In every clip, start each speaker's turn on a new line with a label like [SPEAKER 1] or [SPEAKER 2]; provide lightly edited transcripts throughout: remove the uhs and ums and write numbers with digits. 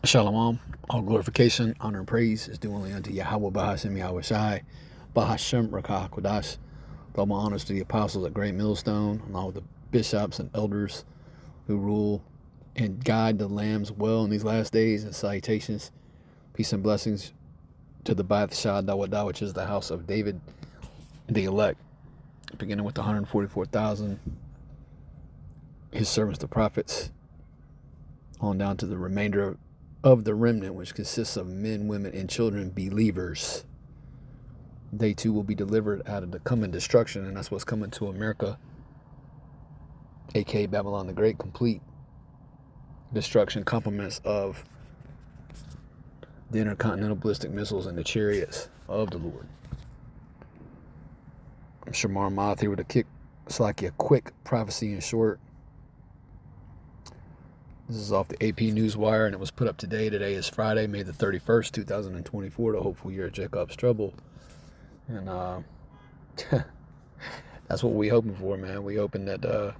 [SPEAKER 1] Shalom. All glorification, honor, and praise is due only unto Yahweh Bahashem Yahweh Shai, Bahashem Rakah Kodash. All my honors to the apostles at Great Millstone, along with the bishops and elders who rule and guide the lambs well in these last days, and salutations, peace and blessings to the Bath Shah Dawadah, which is the house of David, the elect, beginning with the 144,000, his servants, the prophets, on down to the remainder of the remnant, which consists of men, women, and children, believers. They too will be delivered out of the coming destruction, and that's what's coming to America, aka Babylon the Great, complete destruction, compliments of the intercontinental ballistic missiles and the chariots of the Lord. I'm sure Marmoth here with a kick. It's like a quick prophecy in short. This is off the AP Newswire, and it was put up today. Today is Friday, May the 31st, 2024, the hopeful year of Jacob's trouble. And that's what we hoping for, man. We hoping that the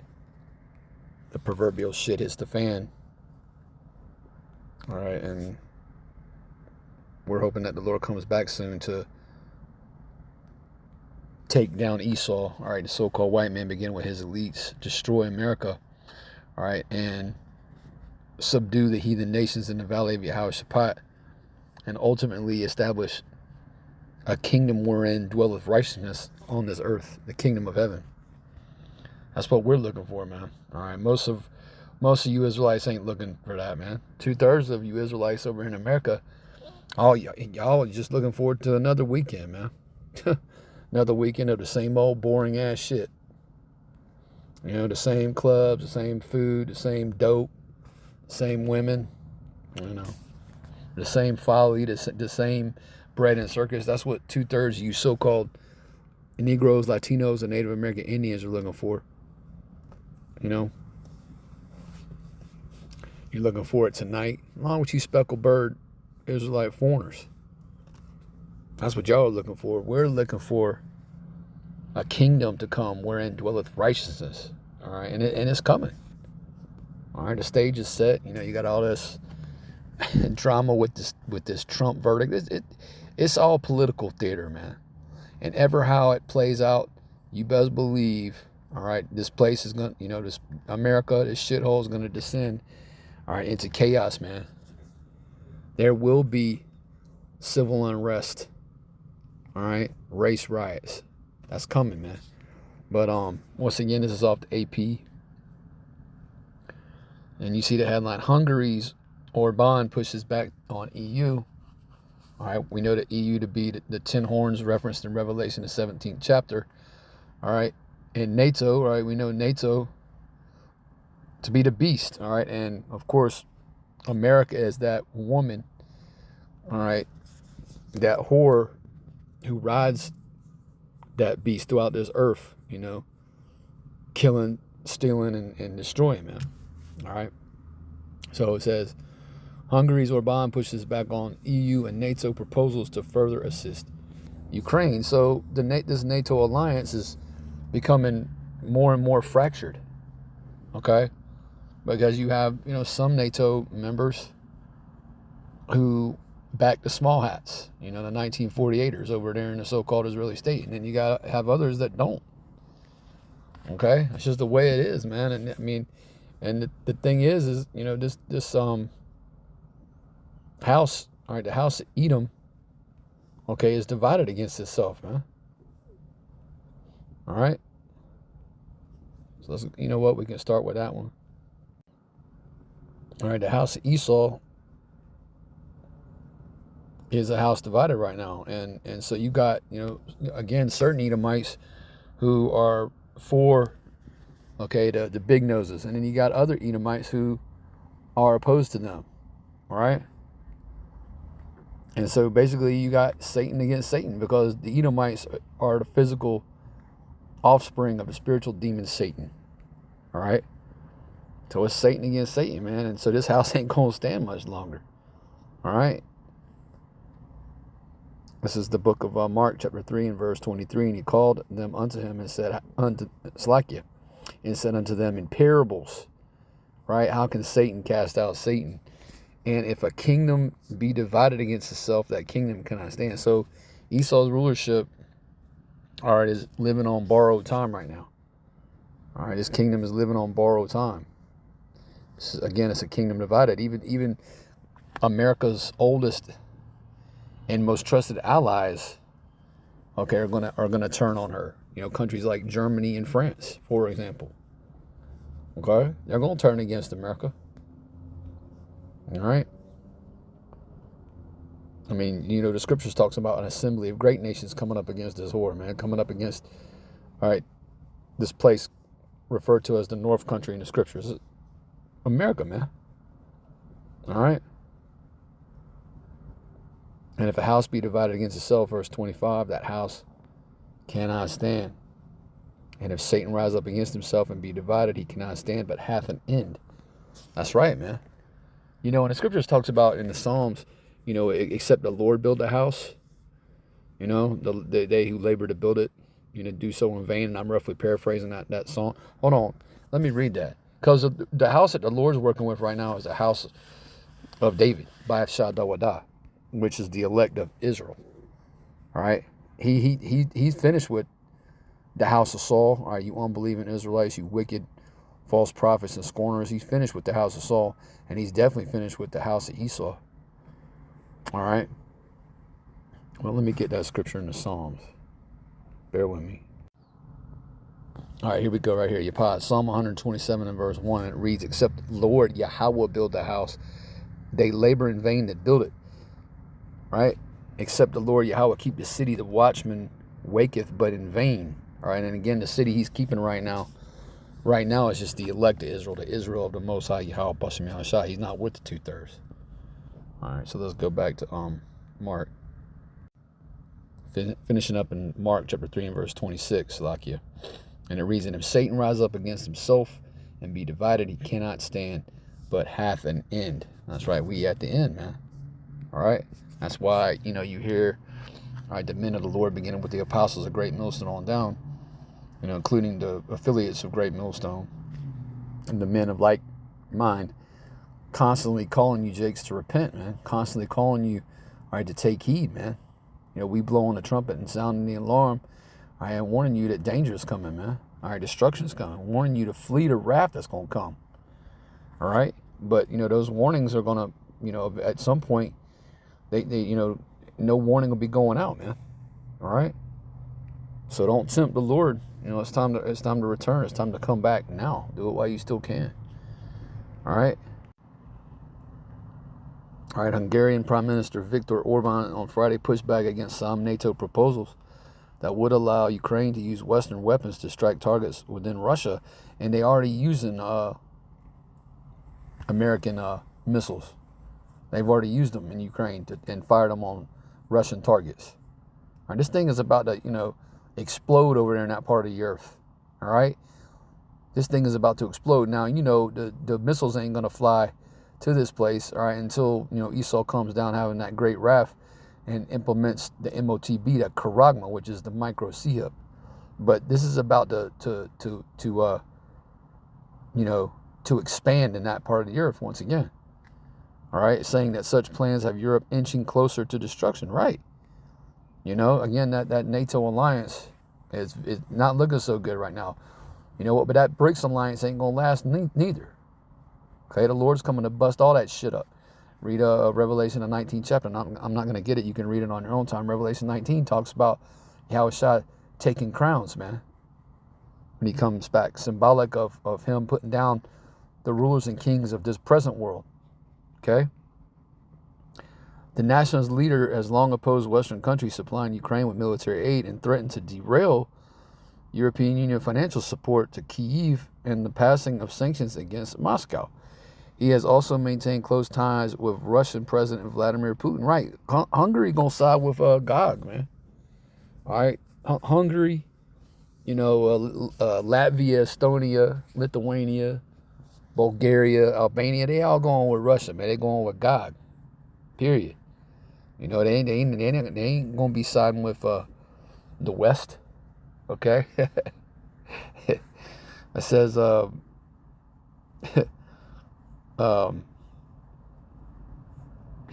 [SPEAKER 1] proverbial shit hits the fan. All right, and we're hoping that the Lord comes back soon to take down Esau. All right, the so-called white man, begin with his elites, destroy America. All right, and subdue the heathen nations in the valley of Yehoshaphat, and ultimately establish a kingdom wherein dwelleth righteousness on this earth, the kingdom of heaven. That's what we're looking for, man. All right, most of you Israelites ain't looking for that, man. 2/3 of you Israelites over in America, y'all are just looking forward to another weekend, man. Another weekend of the same old boring ass shit. You know, the same clubs, the same food, the same dope, same women, you know, the same folly, the same bread and circus. That's what 2/3 of you so-called Negroes, Latinos, and Native American Indians are looking for. You know, you're looking for it tonight, along with you speckled bird Israelite foreigners. That's what y'all are looking for. We're looking for a kingdom to come wherein dwelleth righteousness. All right, and it's coming. All right, the stage is set. You know, you got all this drama with this Trump verdict. It's all political theater, man. And ever how it plays out, you best believe, all right, this place is going to, you know, this America, this shithole is going to descend, all right, into chaos, man. There will be civil unrest, all right, race riots. That's coming, man. But once again, this is off the AP. And you see the headline, Hungary's Orban pushes back on EU. All right, we know the EU to be the 10 horns referenced in Revelation, the 17th chapter. All right, and NATO, all right, we know NATO to be the beast. All right, and of course, America is that woman, all right, that whore who rides that beast throughout this earth, you know, killing, stealing, and destroying, man. All right. So it says, Hungary's Orban pushes back on EU and NATO proposals to further assist Ukraine. So this NATO alliance is becoming more and more fractured. Okay. Because you have, you know, some NATO members who back the small hats, you know, the 1948ers over there in the so-called Israeli state. And then you got to have others that don't. Okay. It's just the way it is, man. And I mean, and the thing is, you know, this house, all right, the house of Edom, okay, is divided against itself, man. All right. So let's, you know what, we can start with that one. All right, the house of Esau is a house divided right now, and so you got, you know, again, certain Edomites who are for, okay, the big noses. And then you got other Edomites who are opposed to them. All right. And so basically you got Satan against Satan, because the Edomites are the physical offspring of the spiritual demon Satan. All right. So it's Satan against Satan, man. And so this house ain't going to stand much longer. All right. This is the book of Mark, chapter 3 and verse 23. And he called them unto him and said unto Slakia, and said unto them in parables, right? How can Satan cast out Satan? And if a kingdom be divided against itself, that kingdom cannot stand. So Esau's rulership, all right, is living on borrowed time right now. All right, his kingdom is living on borrowed time. Again, it's a kingdom divided. Even America's oldest and most trusted allies, okay, are gonna turn on her. You know, countries like Germany and France, for example. Okay, they're gonna turn against America. All right. I mean, you know, the scriptures talks about an assembly of great nations coming up against this whore, man, coming up against, all right, this place referred to as the North Country in the scriptures. America, man. All right. And if a house be divided against itself, verse 25, that house cannot stand. And if Satan rise up against himself and be divided, he cannot stand, but hath an end. That's right, man. You know, and the scriptures talks about in the Psalms, you know, except the Lord build a house, you know, they who labor to build it, you know, do so in vain. And I'm roughly paraphrasing that song. Hold on. Let me read that. Because the house that the Lord's working with right now is the house of David, Ba'ath Shadawadah, which is the elect of Israel. All right. He's finished with the house of Saul. All right, you unbelieving Israelites, you wicked false prophets and scorners. He's finished with the house of Saul, and he's definitely finished with the house of Esau. All right. Well, let me get that scripture in the Psalms. Bear with me. All right, here we go right here. Your pod, Psalm 127 and verse 1. It reads, except Lord Yahweh build the house, they labor in vain that build it. Right? Except the Lord Yahweh keep the city, the watchman waketh but in vain. All right, and again, the city he's keeping right now is just the elect of Israel, the Israel of the Most High Yahweh Bashim Yahushua. He's not with the 2/3. All right, so let's go back to Mark. Finishing up in Mark chapter 3 and verse 26, Lakia. And it reads, and if Satan rise up against himself and be divided, he cannot stand, but hath an end. That's right, we at the end, man. All right, that's why, you know, you hear, all right, the men of the Lord, beginning with the apostles of Great Millstone on down, you know, including the affiliates of Great Millstone and the men of like mind, constantly calling you, Jakes, to repent, man. Constantly calling you, all right, to take heed, man. You know, we blowing the trumpet and sounding the alarm. I am warning you that danger is coming, man. All right, destruction is coming. Warning you to flee the wrath that's going to come. All right, but you know those warnings are going to, you know, at some point, they you know, no warning will be going out, man. All right, so don't tempt the Lord. You know, it's time to return. It's time to come back now. Do it while you still can. All right. All right, Hungarian Prime Minister Viktor Orban on Friday pushed back against some NATO proposals that would allow Ukraine to use Western weapons to strike targets within Russia, and they already using American missiles. They've already used them in Ukraine and fired them on Russian targets. All right, this thing is about to, you know, explode over there in that part of the earth. All right, this thing is about to explode. Now, you know, the missiles ain't gonna fly to this place, all right, until, you know, Esau comes down having that great wrath and implements the MOTB, that Karagma, which is the micro C-hub. But this is about to you know, to expand in that part of the earth once again. All right, saying that such plans have Europe inching closer to destruction. Right. You know, again, that NATO alliance is not looking so good right now. You know what? But that BRICS alliance ain't gonna last neither. Okay, the Lord's coming to bust all that shit up. Read Revelation, the 19th chapter. I'm not going to get it. You can read it on your own time. Revelation 19 talks about Yahushua taking crowns, man, when he comes back. Symbolic of him putting down the rulers and kings of this present world. Okay? The nationalist leader has long opposed Western countries supplying Ukraine with military aid and threatened to derail European Union financial support to Kyiv and the passing of sanctions against Moscow. He has also maintained close ties with Russian President Vladimir Putin. Right, Hungary gonna side with Gog, man. All right, Hungary, you know, Latvia, Estonia, Lithuania, Bulgaria, Albania, they all going with Russia, man. They going with Gog. Period. You know, they ain't gonna be siding with the West. Okay. It says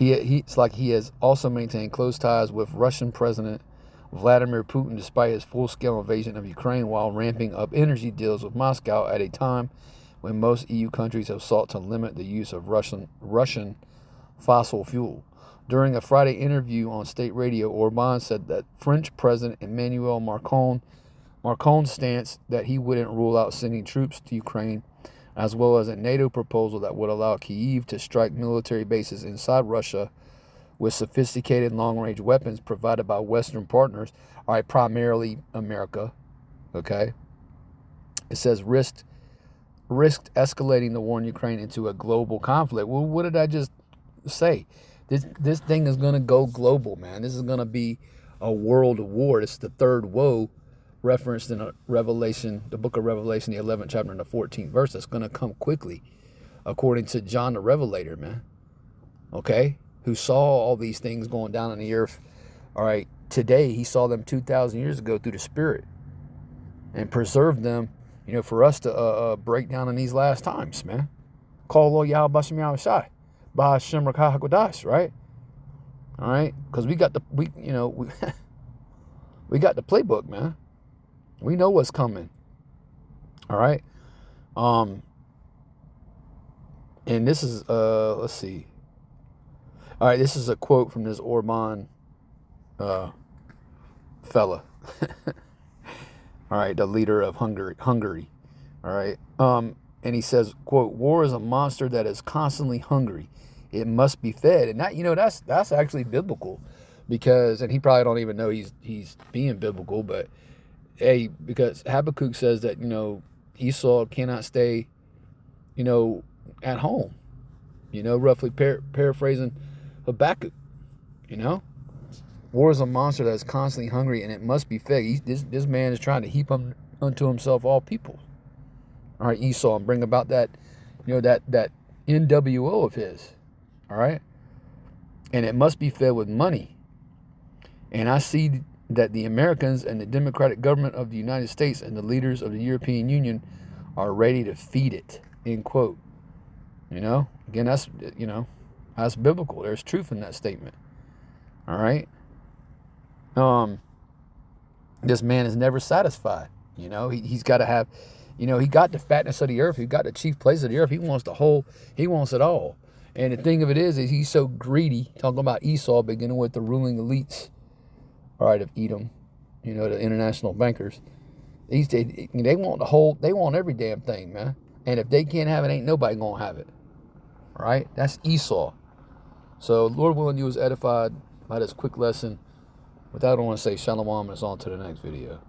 [SPEAKER 1] It's like he has also maintained close ties with Russian President Vladimir Putin despite his full-scale invasion of Ukraine, while ramping up energy deals with Moscow at a time when most EU countries have sought to limit the use of Russian fossil fuel. During a Friday interview on state radio, Orban said that French President Emmanuel Macron's stance that he wouldn't rule out sending troops to Ukraine, as well as a NATO proposal that would allow Kyiv to strike military bases inside Russia with sophisticated long-range weapons provided by Western partners, all right, primarily America, okay? It says risked escalating the war in Ukraine into a global conflict. Well, what did I just say? This thing is going to go global, man. This is going to be a world war. This is the third woe referenced in Revelation, the book of Revelation, the 11th chapter and the 14th verse. That's going to come quickly, according to John the Revelator, man. Okay? Who saw all these things going down on the earth. All right, today he saw them 2,000 years ago through the Spirit and preserved them, you know, for us to break down in these last times, man. Call Lord Yahweh Bashem Yahweh Shai, Bahashem Rakah HaKodash, right? All right, because we got the we got the playbook, man. We know what's coming. All right, and this is let's see. All right, this is a quote from this Orban fella. All right, the leader of Hungary. All right, and he says, quote, "War is a monster that is constantly hungry. It must be fed." And that, you know, that's actually biblical, because, and he probably don't even know he's being biblical, but hey, because Habakkuk says that, you know, Esau cannot stay, you know, at home. You know, roughly paraphrasing Habakkuk. You know, war is a monster that is constantly hungry, and it must be fed. This man is trying to heap unto himself all people. All right, Esau, and bring about that, you know, that NWO of his. All right, and it must be fed with money. And I see that the Americans and the Democratic government of the United States and the leaders of the European Union are ready to feed it. End quote. You know, again, that's, you know, that's biblical. There's truth in that statement. All right. This man is never satisfied. You know, he's got to have, you know, he got the fatness of the earth. He got the chief place of the earth. He wants he wants it all. And the thing of it is he's so greedy, talking about Esau, beginning with the ruling elites, all right, of Edom, you know, the international bankers. They want every damn thing, man. And if they can't have it, ain't nobody going to have it. All right? That's Esau. So, Lord willing, you was edified by this quick lesson. With that, I want to say shalom, and it's on to the next video.